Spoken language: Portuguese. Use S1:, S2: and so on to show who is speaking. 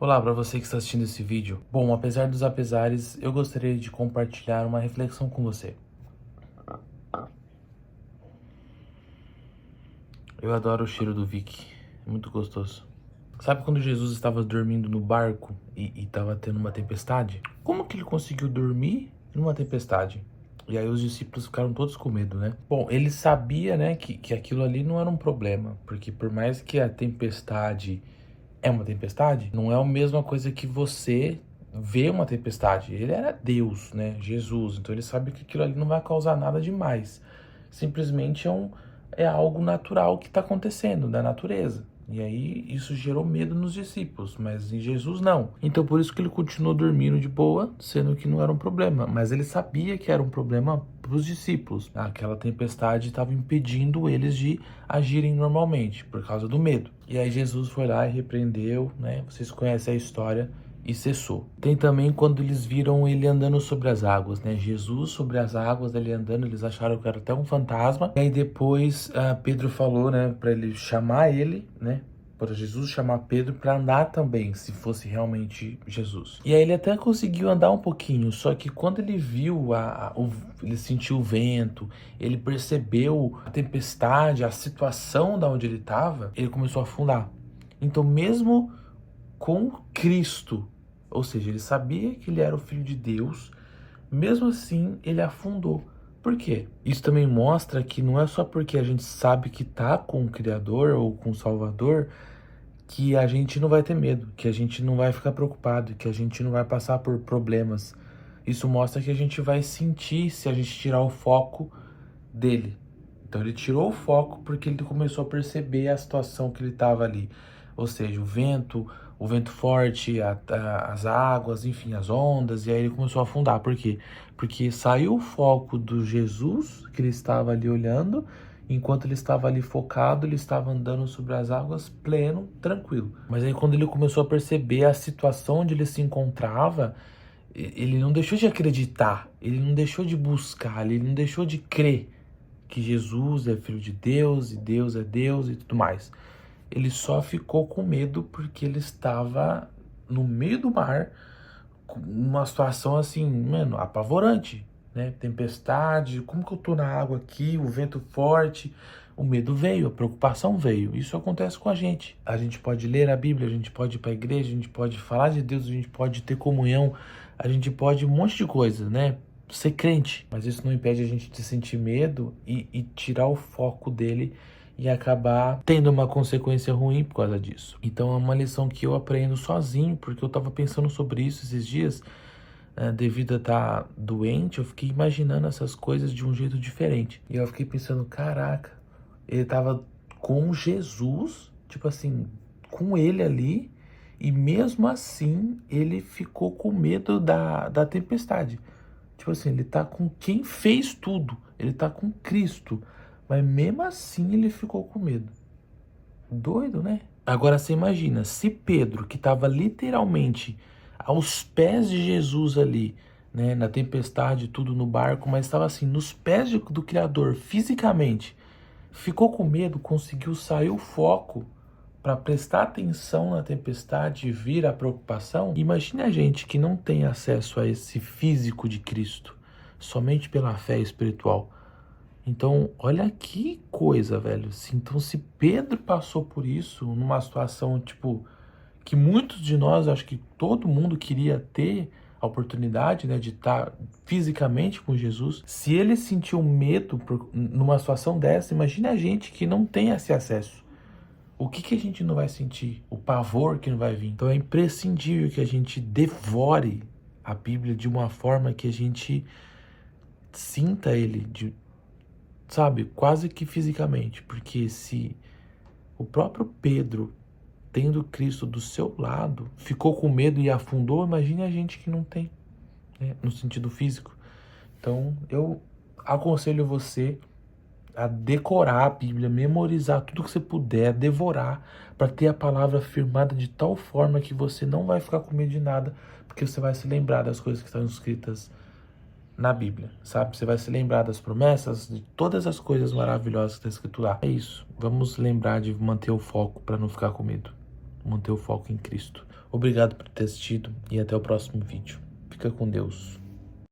S1: Olá para você que está assistindo esse vídeo. Bom, apesar dos apesares, eu gostaria de compartilhar uma reflexão com você. Eu adoro o cheiro do Vick, é muito gostoso. Sabe quando Jesus estava dormindo no barco e estava tendo uma tempestade? Como que ele conseguiu dormir numa tempestade? E aí os discípulos ficaram todos com medo, né? Bom, ele sabia, né, que aquilo ali não era um problema, porque por mais que a tempestade é uma tempestade, não é a mesma coisa que você ver uma tempestade. Ele era Deus, né? Jesus. Então ele sabe que aquilo ali não vai causar nada demais. Simplesmente é algo natural que está acontecendo, da natureza. E aí isso gerou medo nos discípulos, mas em Jesus não. Então por isso que ele continuou dormindo de boa, sendo que não era um problema. Mas ele sabia que era um problema para os discípulos. Aquela tempestade estava impedindo eles de agirem normalmente, por causa do medo. E aí Jesus foi lá e repreendeu, né? Vocês conhecem a história. E cessou. Tem também quando eles viram ele andando sobre as águas, né? Jesus sobre as águas, ele andando, eles acharam que era até um fantasma. E aí depois Pedro falou, né, para ele chamar ele, né? Para Jesus chamar Pedro para andar também, se fosse realmente Jesus. E aí ele até conseguiu andar um pouquinho, só que quando ele viu, ele sentiu o vento, ele percebeu a tempestade, a situação da onde ele estava, ele começou a afundar. Então mesmo com Cristo, ou seja, ele sabia que ele era o Filho de Deus, mesmo assim ele afundou. Por quê? Isso também mostra que não é só porque a gente sabe que tá com o Criador ou com o Salvador que a gente não vai ter medo, que a gente não vai ficar preocupado, que a gente não vai passar por problemas. Isso mostra que a gente vai sentir se a gente tirar o foco dele. Então ele tirou o foco porque ele começou a perceber a situação que ele estava ali. Ou seja, o vento forte, as águas, enfim, as ondas, e aí ele começou a afundar. Por quê? Porque saiu o foco do Jesus, que ele estava ali olhando, enquanto ele estava ali focado, ele estava andando sobre as águas pleno, tranquilo. Mas aí quando ele começou a perceber a situação onde ele se encontrava, ele não deixou de acreditar, ele não deixou de buscar, ele não deixou de crer que Jesus é filho de Deus e Deus é Deus e tudo mais. Ele só ficou com medo porque ele estava no meio do mar, numa situação assim, mano, apavorante, né? Tempestade, como que eu tô na água aqui, o vento forte, o medo veio, a preocupação veio. Isso acontece com a gente. A gente pode ler a Bíblia, a gente pode ir para a igreja, a gente pode falar de Deus, a gente pode ter comunhão, a gente pode um monte de coisa, né? Ser crente, mas isso não impede a gente de sentir medo e tirar o foco dele e acabar tendo uma consequência ruim por causa disso. Então é uma lição que eu aprendo sozinho, porque eu tava pensando sobre isso esses dias, devido a estar doente, eu fiquei imaginando essas coisas de um jeito diferente. E eu fiquei pensando, caraca, ele tava com Jesus, tipo assim, com ele ali, e mesmo assim ele ficou com medo da tempestade. Tipo assim, ele tá com quem fez tudo. Ele tá com Cristo. Mas mesmo assim ele ficou com medo. Doido, né? Agora você imagina, se Pedro, que estava literalmente aos pés de Jesus ali, né, na tempestade, tudo no barco, mas estava assim, nos pés do Criador, fisicamente, ficou com medo, conseguiu sair o foco para prestar atenção na tempestade e vir a preocupação. Imagine a gente que não tem acesso a esse físico de Cristo, somente pela fé espiritual. Então, olha que coisa, velho. Então, se Pedro passou por isso, numa situação, tipo, que muitos de nós, acho que todo mundo queria ter a oportunidade, né, de estar fisicamente com Jesus. Se ele sentiu medo numa situação dessa, imagina a gente que não tem esse acesso. O que a gente não vai sentir? O pavor que não vai vir. Então é imprescindível que a gente devore a Bíblia de uma forma que a gente sinta ele, sabe, quase que fisicamente. Porque se o próprio Pedro, tendo Cristo do seu lado, ficou com medo e afundou, imagine a gente que não tem, né, no sentido físico. Então eu aconselho você a decorar a Bíblia, memorizar tudo que você puder, devorar, para ter a palavra firmada de tal forma que você não vai ficar com medo de nada, porque você vai se lembrar das coisas que estão escritas na Bíblia, sabe? Você vai se lembrar das promessas, de todas as coisas maravilhosas que está escrito lá. É isso. Vamos lembrar de manter o foco para não ficar com medo. manter o foco em Cristo. Obrigado por ter assistido e até o próximo vídeo. Fica com Deus.